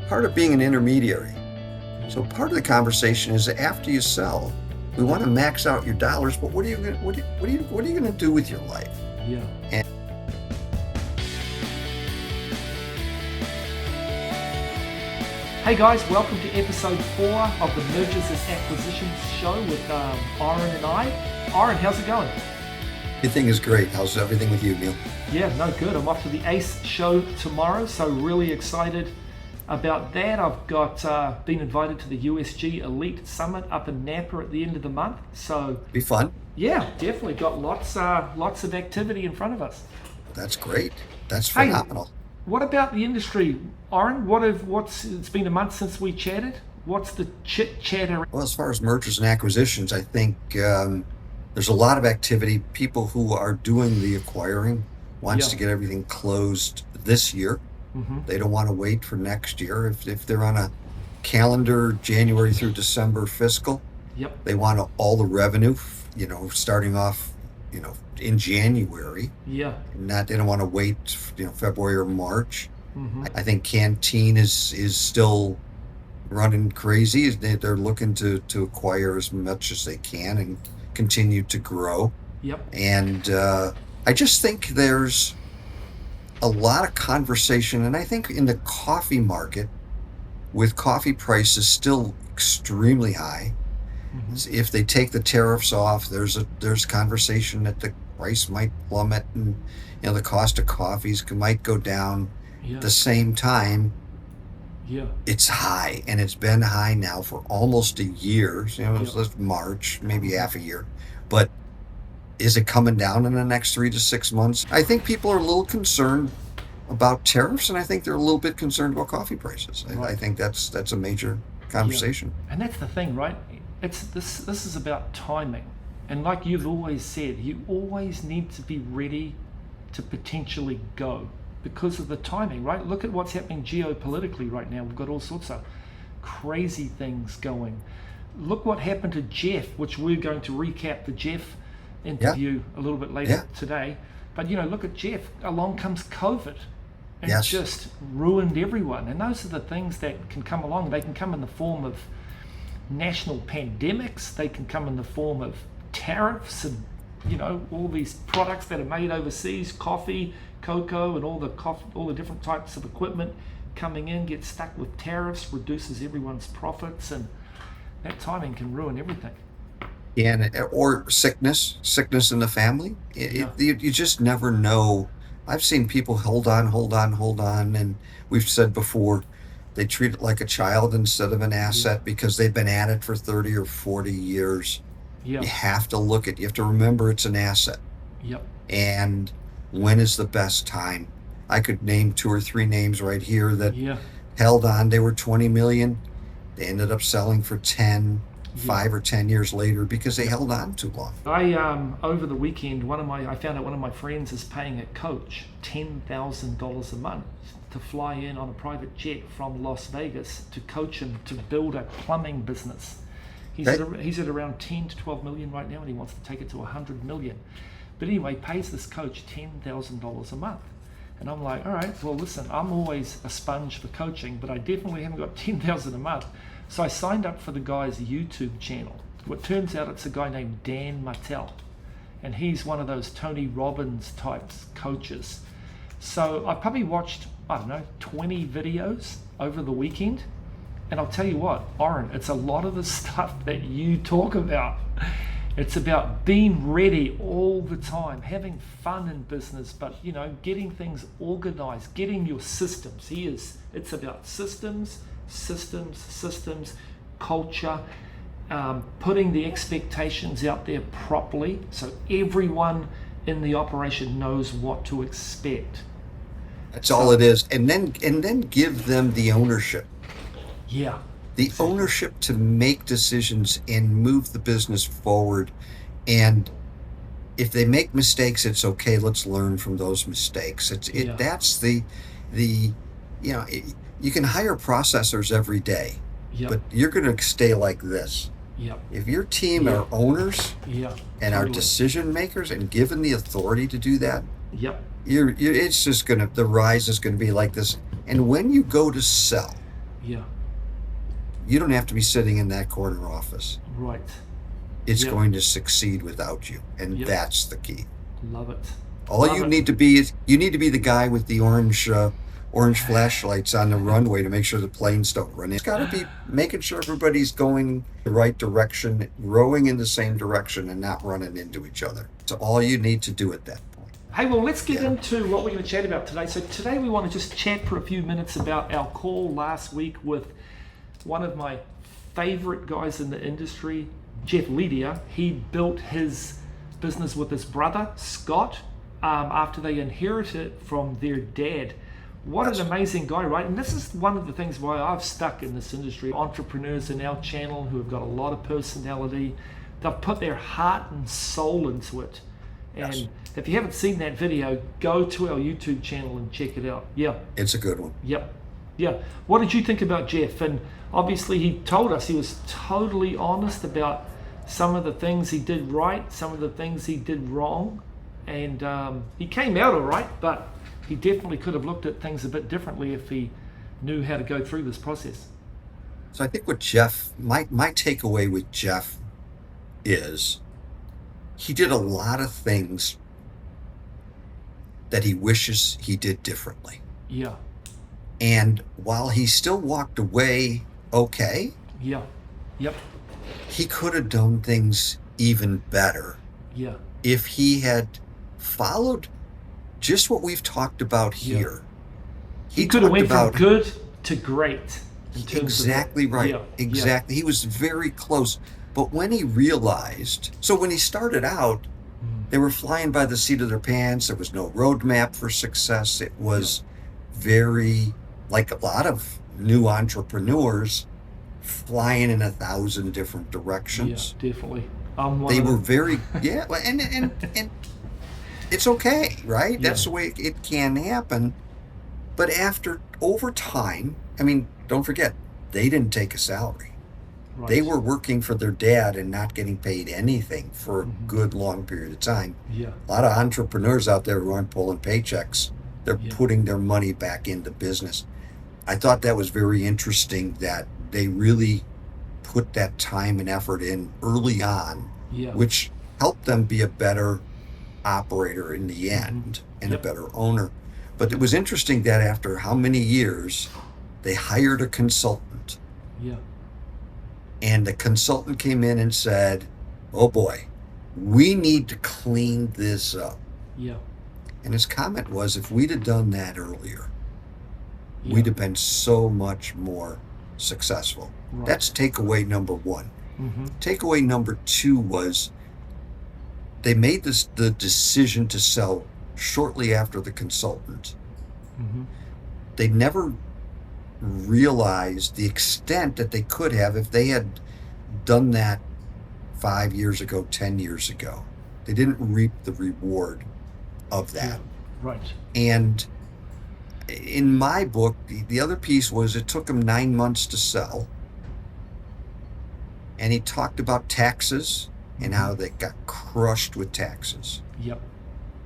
part of being an intermediary. So part of the conversation is after you sell, we want to max out your dollars, but what are you going to do with your life? Yeah. And hey guys, welcome to episode 4 of the Mergers and Acquisitions show with Orrin and I. Orrin, how's it going? everything is great. How's everything with you, Neil? Yeah, no, good. I'm off to the ACE show tomorrow, so really excited about that. I've got been invited to the USG Elite Summit up in Napa at the end of the month. So Be fun. yeah, definitely got lots of activity in front of us. That's great. That's Hey, phenomenal. what about the industry, Orrin? It's been a month since we chatted. What's the chit chatter? Well, as far as mergers and acquisitions, I think there's a lot of activity. People who are doing the acquiring wants Yeah. to get everything closed this year. Mm-hmm. They don't want to wait for next year. If they're on a calendar January through December fiscal, Yep. they want all the revenue, starting off, in January. Yeah. They don't want to wait, February or March. Mm-hmm. I think Canteen is still running crazy. They're looking to acquire as much as they can and continue to grow. Yep. And I just think there's a lot of conversation, and I think in the coffee market, with coffee prices still extremely high, Mm-hmm. if they take the tariffs off, there's conversation that the price might plummet, and the cost of coffees might go down. Yeah. At the same time, Yeah. it's high, and it's been high now for almost a year. It's Yep. March, maybe half a year. But is it coming down in the next 3 to 6 months? I think people are a little concerned about tariffs, and I think they're a little bit concerned about coffee prices. I Right. think that's a major conversation. And that's the thing, right? This is about timing. And like you've always said, you always need to be ready to potentially go because of the timing, right? Look at what's happening geopolitically right now. We've got all sorts of crazy things going. Look what happened to Jeff, which we're going to recap the Jeff interview a little bit later Yeah. today. But look at Jeff. Along comes COVID and Yes. just ruined everyone. And those are the things that can come along. They can come in the form of national pandemics. They can come in the form of tariffs and all these products that are made overseas, coffee, cocoa, and all the different types of equipment coming in get stuck with tariffs, reduces everyone's profits, and that timing can ruin everything. Or sickness in the family. You just never know. I've seen people hold on, and we've said before, they treat it like a child instead of an asset because they've been at it for 30 or 40 years. Yeah. You have to remember it's an asset. Yep. And when is the best time? I could name 2 or 3 names right here that Yeah. held on. They were 20 million. They ended up selling for 10, 5 or 10 years later because they held on too long. Over the weekend, I found out one of my friends is paying a coach $10,000 a month to fly in on a private jet from Las Vegas to coach him to build a plumbing business. He's at around 10 to 12 million right now, and he wants to take it to 100 million. But anyway, pays this coach $10,000 a month. And I'm like, all right, well, listen, I'm always a sponge for coaching, but I definitely haven't got 10,000 a month. So I signed up for the guy's YouTube channel. What turns out it's a guy named Dan Martell, and he's one of those Tony Robbins types coaches. So I probably watched, 20 videos over the weekend. And I'll tell you what, Orrin, it's a lot of the stuff that you talk about. It's about being ready all the time, having fun in business, but getting things organized, getting your systems. It's about systems, culture, putting the expectations out there properly so everyone in the operation knows what to expect. That's all it is. And then give them the ownership. Yeah. The ownership to make decisions and move the business forward. And if they make mistakes, it's okay. Let's learn from those mistakes. That's you can hire processors every day, Yep. but you're going to stay like this. Yep. If your team are owners Yeah. and are Totally. decision makers and given the authority to do that, Yep. it's just the rise is going to be like this And when you go to sell, Yeah. you don't have to be sitting in that corner office. Right. It's Yep. going to succeed without you. And Yep. that's the key. Love it. All Love you it. need to be is you need to be the guy with the orange flashlights on the runway to make sure the planes don't run in. It's got to be making sure everybody's going the right direction, rowing in the same direction, and not running into each other. So all you need to do at that point. Hey, well, let's get Yeah. into what we're going to chat about today. So today we want to just chat for a few minutes about our call last week with one of my favorite guys in the industry, Jeff Leider. He built his business with his brother, Scott, after they inherited it from their dad. What Yes. an amazing guy, right? And this is one of the things why I've stuck in this industry. Entrepreneurs in our channel who have got a lot of personality. They've put their heart and soul into it. And Yes. if you haven't seen that video, go to our YouTube channel and check it out. Yeah. It's a good one. Yep. Yeah. What did you think about Jeff? And obviously he told us he was totally honest about some of the things he did right, some of the things he did wrong. And he came out all right, but he definitely could have looked at things a bit differently if he knew how to go through this process. So I think what Jeff, my takeaway with Jeff is he did a lot of things that he wishes he did differently. Yeah. And while he still walked away okay, Yeah. Yep. he could have done things even better Yeah. if he had followed just what we've talked about Yeah. here. He could have went from good to great. in terms of Exactly right. Yeah. Exactly. He was very close. But when he realized, so when he started out, they were flying by the seat of their pants. There was no roadmap for success. It was very, like a lot of new entrepreneurs, flying in 1,000 different Yeah, directions. definitely. They were very, yeah, and it's okay, right? Yeah. That's the way it can happen. But over time, I mean, don't forget, they didn't take a salary. right. They were working for their dad and not getting paid anything for a good long period of time. Yeah. A lot of entrepreneurs out there who aren't pulling paychecks, they're Yeah. putting their money back into business. I thought that was very interesting that they really put that time and effort in early on, Yeah. which helped them be a better operator in the end and Yep. a better owner. But it was interesting that after how many years, they hired a consultant. Yeah. And the consultant came in and said, "Oh boy, we need to clean this up." Yeah. And his comment was, if we'd have done that earlier, Yeah. we'd have been so much more successful. Right. That's takeaway number one. Mm-hmm. Takeaway number two was they made the decision to sell shortly after the consultant. Mm-hmm. They never realized the extent that they could have if they had done that 5 years ago, 10 years ago. They didn't reap the reward of that. Right. And in my book, the other piece was it took him 9 months to sell. And he talked about taxes and how they got crushed with taxes. Yep.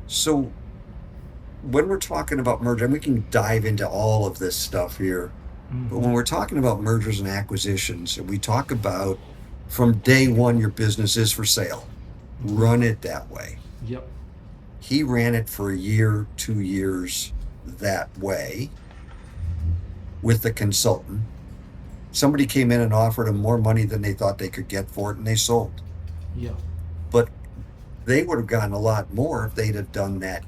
So when we're talking about merger, and we can dive into all of this stuff here, but when we're talking about mergers and acquisitions, and we talk about from day one, your business is for sale, run it that way. Yep. He ran it for a year, 2 years that way with the consultant. Somebody came in and offered him more money than they thought they could get for it, and they sold. Yeah. But they would have gotten a lot more if they'd have done that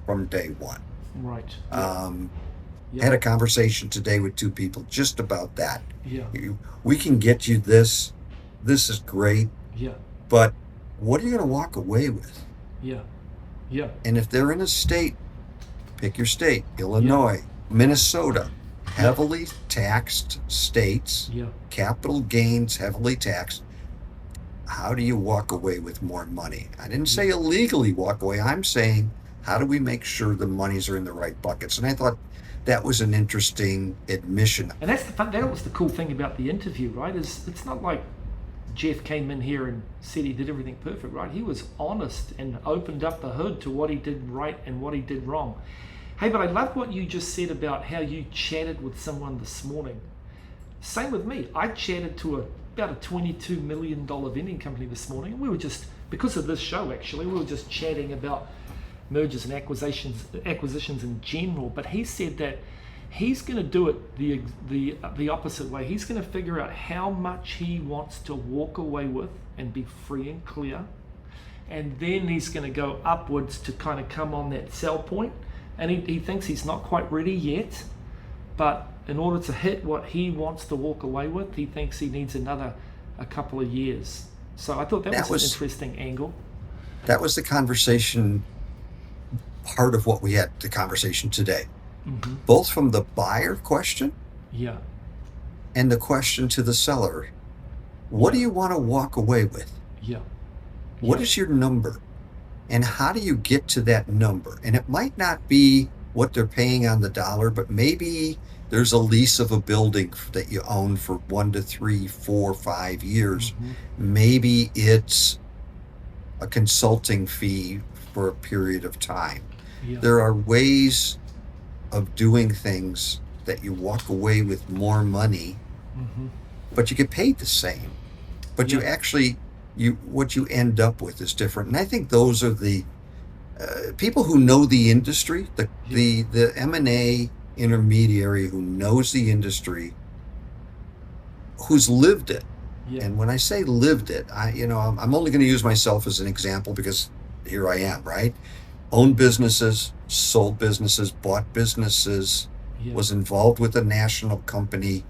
from day one. Right. I had a conversation today with 2 people just about that. Yeah. We can get you this. This is great, Yeah. but what are you going to walk away with? Yeah. Yeah. And if they're in a state, pick your state, Illinois, Minnesota, heavily taxed states, Yeah. capital gains heavily taxed. How do you walk away with more money? I didn't say illegally walk away. I'm saying, how do we make sure the monies are in the right buckets? And I thought that was an interesting admission. And that's the fun. That was the cool thing about the interview, right? Is it's not like Jeff came in here and said he did everything perfect, right? He was honest and opened up the hood to what he did right and what he did wrong. Hey, but I love what you just said about how you chatted with someone this morning. Same with me. I chatted to about a $22 million vending company this morning, and we were just, because of this show actually, we were just chatting about mergers and acquisitions in general. But he said that he's going to do it the opposite way. He's going to figure out how much he wants to walk away with and be free and clear, and then he's going to go upwards to kind of come on that sell point. And he thinks he's not quite ready yet, but in order to hit what he wants to walk away with, he thinks he needs a couple of years. So I thought that was an interesting angle. That was the conversation, part of what we had, the conversation today. Mm-hmm. Both from the buyer question and the question to the seller. What do you want to walk away with? What is your number? And how do you get to that number? And it might not be what they're paying on the dollar, but maybe there's a lease of a building that you own for 1 to 3, 4, 5 years. Mm-hmm. Maybe it's a consulting fee for a period of time. There are ways of doing things that you walk away with more money, but you get paid the same. But you actually, what you end up with is different. And I think those are the people who know the industry, the M&A intermediary who knows the industry, who's lived it. And when I say lived it, I'm only going to use myself as an example because here I am, right? Owned businesses, sold businesses, bought businesses, was involved with a national company,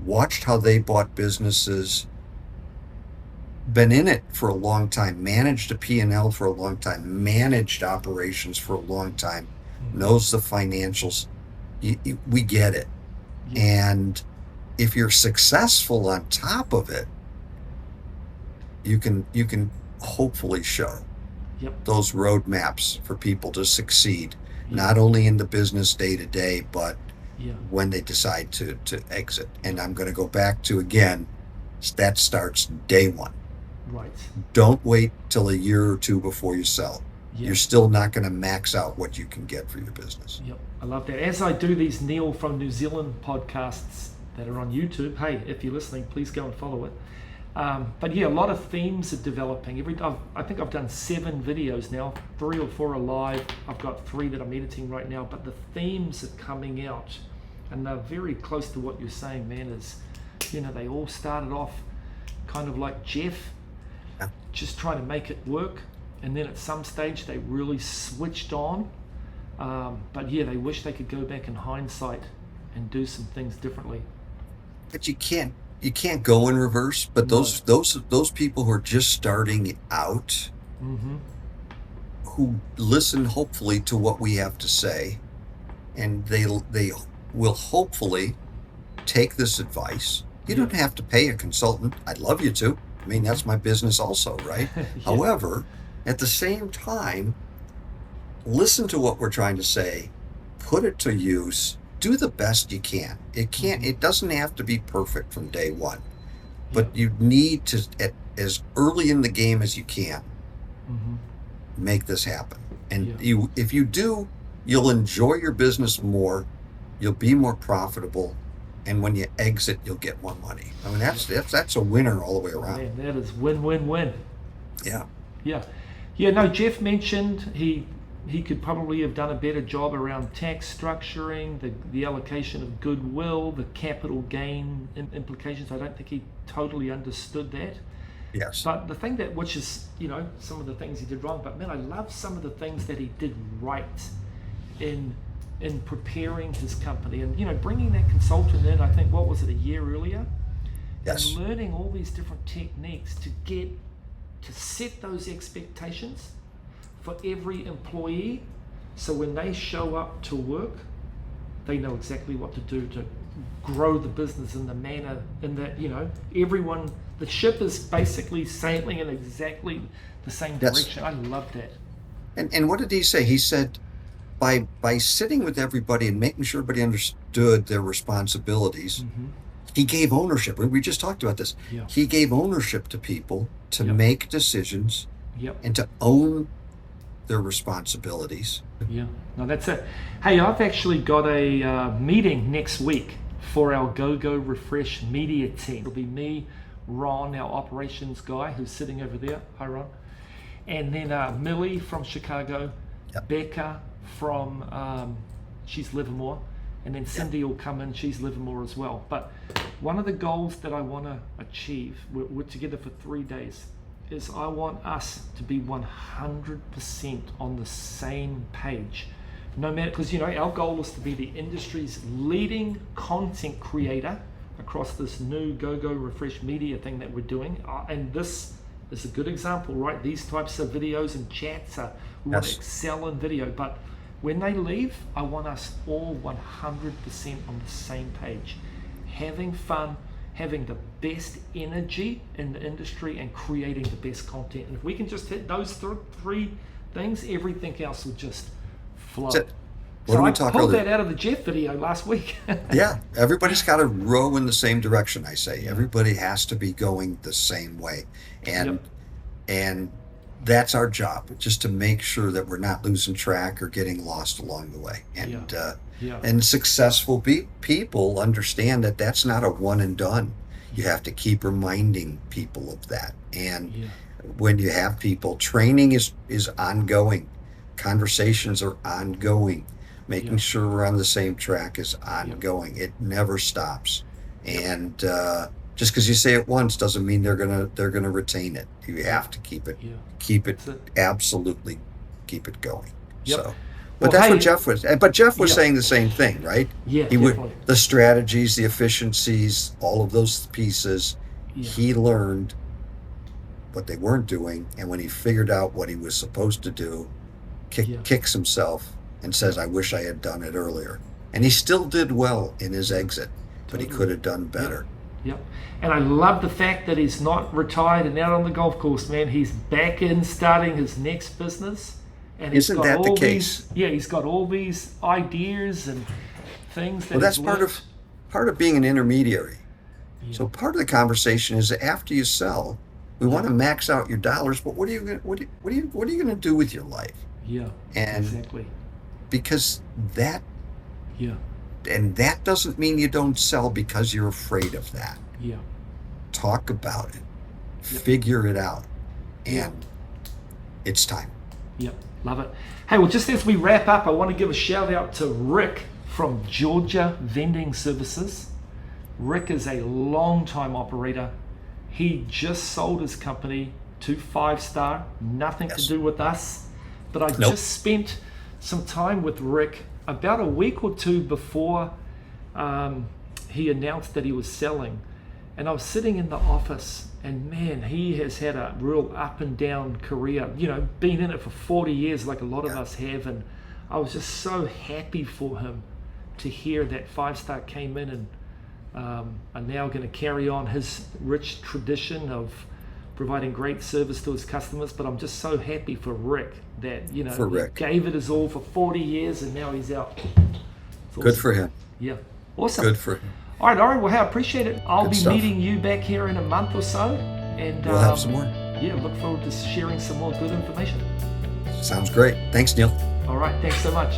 watched how they bought businesses, been in it for a long time, managed a P&L for a long time, managed operations for a long time, knows the financials. We get it. And if you're successful on top of it, you can hopefully show those roadmaps for people to succeed, not only in the business day to day, but when they decide to exit. And I'm going to go back to, again, that starts day one. Right. Don't wait till a year or two before you sell. You're still not going to max out what you can get for your business. I love that. As I do these Neil from New Zealand podcasts that are on YouTube, hey, if you're listening, please go and follow it. But a lot of themes are developing. I think I've done 7 videos now. 3 or 4 are live. I've got 3 that I'm editing right now. But the themes are coming out, and they're very close to what you're saying, man. Is they all started off kind of like Jeff, just trying to make it work, and then at some stage they really switched on. But they wish they could go back in hindsight and do some things differently. But you can't go in reverse. But those people who are just starting out, who listen hopefully to what we have to say, and they will hopefully take this advice. You don't have to pay a consultant. I'd love you to. I mean, that's my business also, right? However, at the same time, listen to what we're trying to say, put it to use, do the best you can. It doesn't have to be perfect from day one, but you need to, as early in the game as you can, make this happen. And if you do, you'll enjoy your business more, you'll be more profitable, and when you exit, you'll get more money. I mean, that's a winner all the way around. Man, that is win-win-win. Yeah. No, Jeff mentioned he could probably have done a better job around tax structuring, the allocation of goodwill, the capital gain implications. I don't think he totally understood that. Yes. But the thing which is, some of the things he did wrong, but man, I love some of the things that he did right in preparing his company, and bringing that consultant in. I think, what was it, a year earlier? Yes. And learning all these different techniques to set those expectations for every employee, so when they show up to work, they know exactly what to do to grow the business in the manner in that everyone, the ship is basically sailing in exactly the same direction. I love that. And what did he say? He said, by sitting with everybody and making sure everybody understood their responsibilities, he gave ownership. We just talked about this. He gave ownership to people to make decisions and to own their responsibilities. Yeah, no, that's it. Hey, I've actually got a meeting next week for our GoGo Refresh media team. It'll be me, Ron, our operations guy, who's sitting over there. Hi, Ron. And then Millie from Chicago, Yep. Becca from, she's Livermore, and then Cindy will come in, she's Livermore as well. But one of the goals that I want to achieve, we're together for 3 days, is I want us to be 100% on the same page. No matter, because our goal is to be the industry's leading content creator across this new GoGo Refresh media thing that we're doing. And this is a good example, right? These types of videos and chats we want to excel in video, but when they leave, I want us all 100% on the same page, having fun, having the best energy in the industry, and creating the best content. And if we can just hit those three things, everything else will just flow. What So did we I talk pulled earlier? that out of the Jeff video last week. Yeah, everybody's got to row in the same direction, I say. Everybody has to be going the same way. And that's our job, just to make sure that we're not losing track or getting lost along the way. And successful people understand that that's not a one and done. You have to keep reminding people of that. And when you have people, training is ongoing. Conversations are ongoing. Making sure we're on the same track is ongoing. It never stops. And just because you say it once doesn't mean they're gonna retain it. You have to keep it absolutely keep it going. Yep. So, but that's what Jeff was. But Jeff was saying the same thing, right? Yeah, he definitely. the strategies, the efficiencies, all of those pieces. Yeah. He learned what they weren't doing, and when he figured out what he was supposed to do, kicks himself and says, "I wish I had done it earlier." And he still did well in his exit, but he could have done better. Yep. And I love the fact that he's not retired and out on the golf course, man. He's back in starting his next business. And Isn't that the case? He's got all these ideas and things that that's part of being an intermediary. So part of the conversation is that after you sell, we want to max out your dollars, but what are you going to do with your life? Yeah. And exactly. Because that and that doesn't mean you don't sell because you're afraid of that. Yeah. Talk about it. Figure it out. And it's time. Yep. Love it. Hey, well, just as we wrap up, I want to give a shout out to Rick from Georgia Vending Services. Rick is a long-time operator. He just sold his company to 5-Star, nothing to do with us. But I just spent some time with Rick about a week or two before he announced that he was selling. And I was sitting in the office, and man, he has had a real up and down career, been in it for 40 years like a lot of us have. And I was just so happy for him to hear that 5-Star came in and are now going to carry on his rich tradition of providing great service to his customers. But I'm just so happy for Rick that, he gave it his all for 40 years and now he's out. Awesome. Good for him. Yeah. Awesome. Good for him. All right, Orrin, well, I appreciate it. I'll be stuff. meeting you back here in a month or so. And we'll have some more. Yeah, look forward to sharing some more good information. Sounds great. Thanks, Neil. All right, thanks so much.